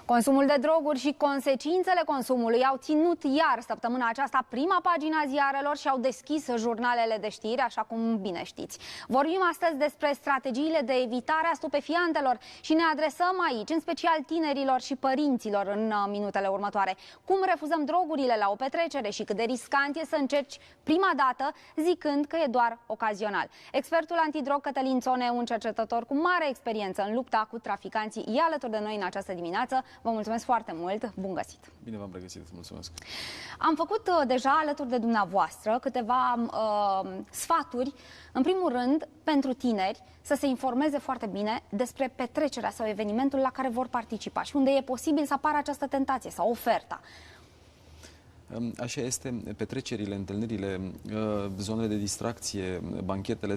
Consumul de droguri și consecințele consumului au ținut iar săptămâna aceasta prima pagina ziarelor și au deschis jurnalele de știri, așa cum bine știți. Vorbim astăzi despre strategiile de evitare a stupefiantelor și ne adresăm aici, în special tinerilor și părinților, în minutele următoare. Cum refuzăm drogurile la o petrecere și cât de riscant e să încerci prima dată, zicând că e doar ocazional. Expertul antidrog Cătălin Țone, un cercetător cu mare experiență în lupta cu traficanții, e alături de noi în această dimineață. Vă mulțumesc foarte mult! Bun găsit! Bine v-am regăsit, mulțumesc! Am făcut deja alături de dumneavoastră câteva sfaturi, în primul rând, pentru tineri, să se informeze foarte bine despre petrecerea sau evenimentul la care vor participa și unde e posibil să apară această tentație sau oferta. Așa este, petrecerile, întâlnirile, zonele de distracție, banchetele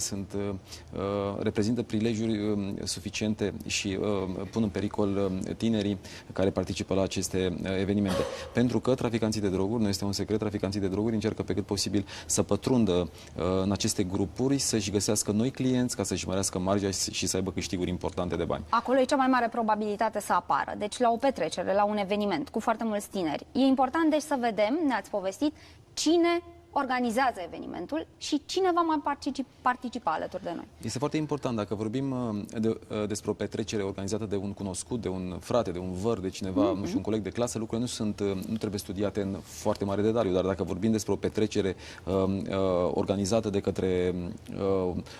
reprezintă prilejuri suficiente și pun în pericol tinerii care participă la aceste evenimente. Pentru că traficanții de droguri, nu este un secret, traficanții de droguri încearcă pe cât posibil să pătrundă în aceste grupuri, să-și găsească noi clienți ca să-și mărească marja și să aibă câștiguri importante de bani. Acolo e cea mai mare probabilitate să apară. Deci la o petrecere, la un eveniment cu foarte mulți tineri. E important deci să vedem, ne-ați povestit, cine organizează evenimentul și cine va mai participa alături de noi. Este foarte important, dacă vorbim despre o petrecere organizată de un cunoscut, de un frate, de un văr, de cineva, nu știu, un coleg de clasă, lucrurile nu trebuie studiate în foarte mare detaliu, dar dacă vorbim despre o petrecere organizată de către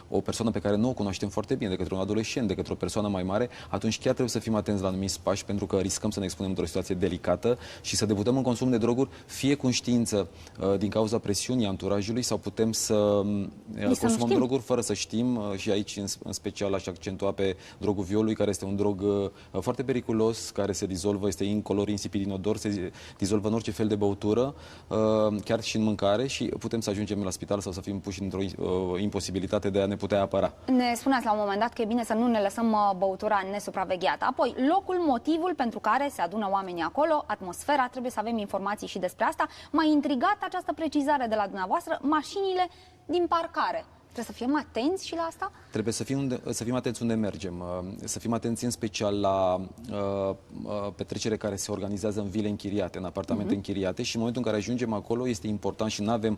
o persoană pe care nu o cunoaștem foarte bine, de către un adolescent, de către o persoană mai mare, atunci chiar trebuie să fim atenți la anumiți pași, pentru că riscăm să ne expunem într-o situație delicată și să debutăm în consum de droguri, fie cu știință din cauza presiunii anturajului, sau putem să consumăm droguri fără să știm, și aici în special aș accentua pe drogul violului, care este un drog foarte periculos, care se dizolvă, este incolor, insipid, inodor, se dizolvă în orice fel de băutură, chiar și în mâncare, și putem să ajungem la spital sau să fim puși într-o imposibilitate de a ne putea apăra. Ne spuneați la un moment dat că e bine să nu ne lăsăm băutura nesupravegheată. Apoi, locul, motivul pentru care se adună oamenii acolo, atmosfera, trebuie să avem informații și despre asta. M-a intrigat această precizare de la dumneavoastră, mașinile din parcare. Trebuie să fim atenți și la asta? Trebuie să fim atenți unde mergem, să fim atenți în special la petrecere care se organizează în vile închiriate, în apartamente închiriate, și în momentul în care ajungem acolo este important și nu avem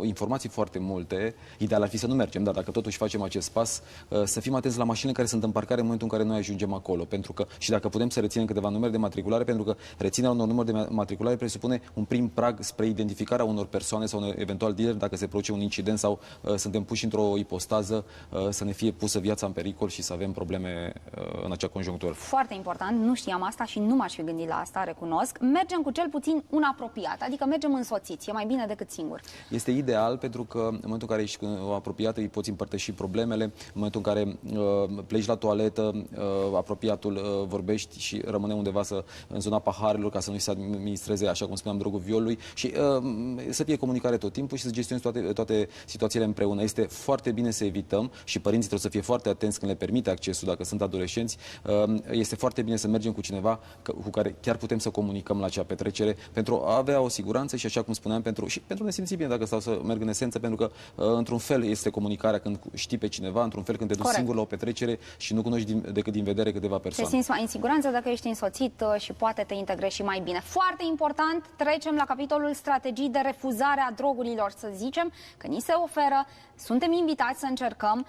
informații foarte multe. Ideal ar fi să nu mergem, dar dacă totuși facem acest pas, să fim atenți la mașinile care sunt în parcare în momentul în care noi ajungem acolo. Pentru că, și dacă putem să reținem câteva numere de matriculare, pentru că reținerea unor numere de matriculare presupune un prim prag spre identificarea unor persoane sau unor eventual dealer dacă se produce un incident sau suntem puși într-o ipostază, să ne fie pusă viața în pericol și să avem probleme în acea conjunctură. Foarte important, nu știam asta și nu m-aș fi gândit la asta, recunosc. Mergem cu cel puțin un apropiat, adică mergem însoțiți, e mai bine decât singur. Este ideal, pentru că în momentul în care ești cu o apropiată îi poți împărtăși problemele, în momentul în care pleci la toaletă, apropiatul vorbești și rămâne undeva în zona paharelor ca să nu se administreze, așa cum spuneam, drogul violului, și să fie comunicare tot timpul și să gestionezi toate situațiile împreună. Este foarte bine să evităm, și părinții trebuie să fie foarte atenți când le permite accesul, dacă sunt adolescenți. Este foarte bine să mergem cu cineva cu care chiar putem să comunicăm la acea petrecere, pentru a avea o siguranță și, așa cum spuneam, pentru a ne simți bine, dacă stau să merg în esență, pentru că într-un fel este comunicarea când știi pe cineva, într-un fel când te duci singur la o petrecere și nu cunoști decât din vedere câteva persoane. Te simți mai în siguranță dacă ești însoțit și poate te integrezi și mai bine. Foarte important, trecem la capitolul strategii de refuzare a drogurilor, să zicem, că ni se oferă, suntem invitați să încercăm.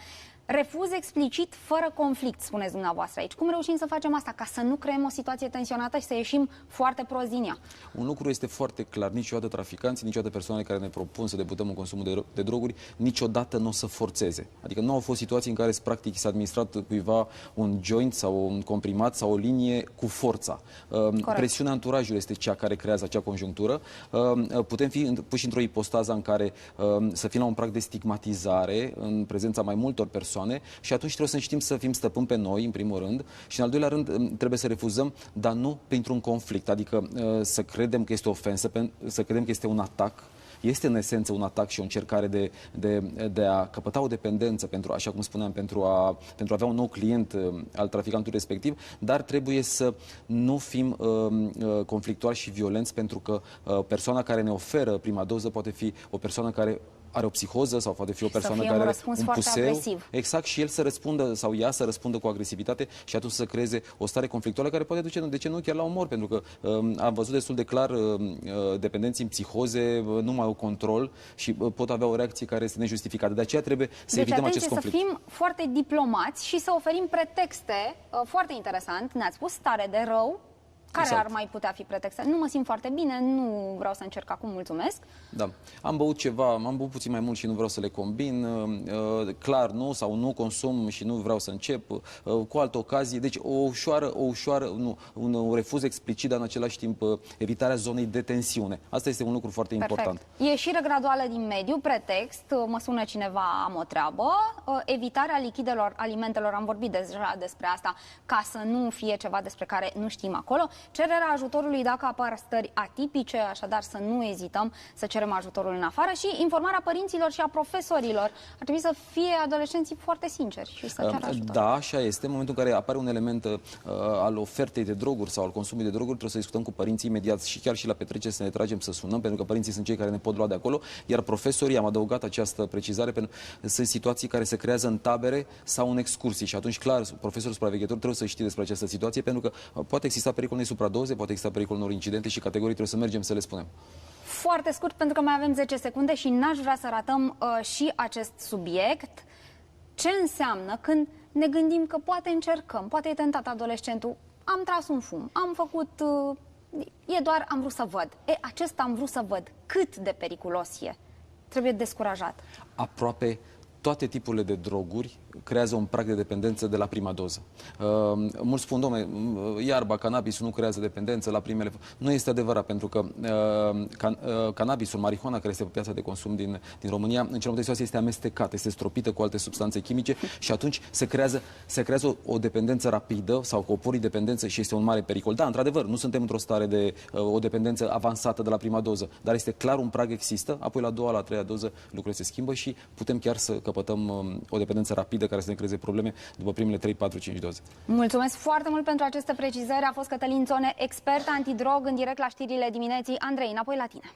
Refuz explicit, fără conflict, spuneți dumneavoastră aici. Cum reușim să facem asta ca să nu creăm o situație tensionată și să ieșim foarte prost din ea? Un lucru este foarte clar: niciodată traficanții, niciodată persoanele care ne propun să debutăm în consumul de droguri, niciodată nu o să forțeze. Adică nu au fost situații în care practic s-a administrat cuiva un joint sau un comprimat sau o linie cu forța. Presiunea anturajului este cea care creează acea conjunctură. Putem fi puși într-o ipostază în care să fim la un prag de stigmatizare în prezența mai multor persoane, și atunci trebuie să știm să fim stăpâni pe noi, în primul rând, și în al doilea rând trebuie să refuzăm, dar nu printr-un conflict, adică să credem că este o ofensă, să credem că este un atac. Este în esență un atac și o încercare de a căpăta o dependență, pentru, așa cum spuneam, pentru a avea un nou client al traficantului respectiv, dar trebuie să nu fim conflictuali și violenți, pentru că persoana care ne oferă prima doză poate fi o persoană care are o psihoză sau poate fi o persoană fie care un are răspuns un foarte puseu. agresiv. Exact, și el să răspundă sau ea să răspundă cu agresivitate și atunci să creeze o stare conflictuală care poate duce, de ce nu, chiar la omor, pentru că am văzut destul de clar dependenții în psihoze nu mai au control și pot avea o reacție care este nejustificată. De aceea trebuie să evităm acest conflict. Să fim foarte diplomați și să oferim pretexte, foarte interesant, ne-ați spus, stare de rău. Care ar mai putea fi pretexte? Nu mă simt foarte bine, nu vreau să încerc acum, mulțumesc. Da. Am băut ceva, am băut puțin mai mult și nu vreau să le combin. Clar, nu, sau nu consum și nu vreau să încep. Cu altă ocazie. Deci un refuz explicit, dar în același timp evitarea zonei de tensiune. Asta este un lucru foarte important. Ieșire graduală din mediu, pretext, mă sună cineva, am o treabă. Evitarea lichidelor, alimentelor, am vorbit deja despre asta, ca să nu fie ceva despre care nu știm acolo. Cererea ajutorului dacă apar stări atipice, așadar să nu ezităm să cerem ajutorul în afară, și informarea părinților și a profesorilor. Ar trebui să fie adolescenții foarte sinceri și să ceară ajutor. Da, așa este. În momentul în care apare un element al ofertei de droguri sau al consumului de droguri, trebuie să discutăm cu părinții imediat și chiar și la petrecere să ne tragem să sunăm, pentru că părinții sunt cei care ne pot lua de acolo, iar profesorii, am adăugat această precizare, pentru că sunt situații care se creează în tabere sau în excursii și atunci, clar, profesorul supraveghetor trebuie să știe despre această situație, pentru că poate exista pericol unei supradoze, poate exista pericolul unor incidente și categorii trebuie să mergem să le spunem. Foarte scurt, pentru că mai avem 10 secunde și n-aș vrea să ratăm și acest subiect. Ce înseamnă când ne gândim că poate încercăm, poate e tentat adolescentul, am tras un fum, am făcut, e doar am vrut să văd. Acesta am vrut să văd. Cât de periculos e? Trebuie descurajat. Aproape toate tipurile de droguri creează un prag de dependență de la prima doză. Mulți spun, dom'le, iarba, cannabisul nu creează dependență la primele... Nu este adevărat, pentru că cannabisul, marihuana, care este pe piața de consum din România, în cel multe situații este amestecată, este stropită cu alte substanțe chimice și atunci se creează o dependență rapidă sau o polidependență și este un mare pericol. Da, într-adevăr, nu suntem într-o stare de o dependență avansată de la prima doză, dar este clar un prag există, apoi la a doua, la a treia doză lucrurile se schimbă și putem chiar să căpătăm o dependență rapidă care să ne creeze probleme după primele 3, 4, 5 doze. Mulțumesc foarte mult pentru aceste precizări. A fost Cătălin Țone, expert antidrog, în direct la știrile dimineții. Andrei, înapoi la tine.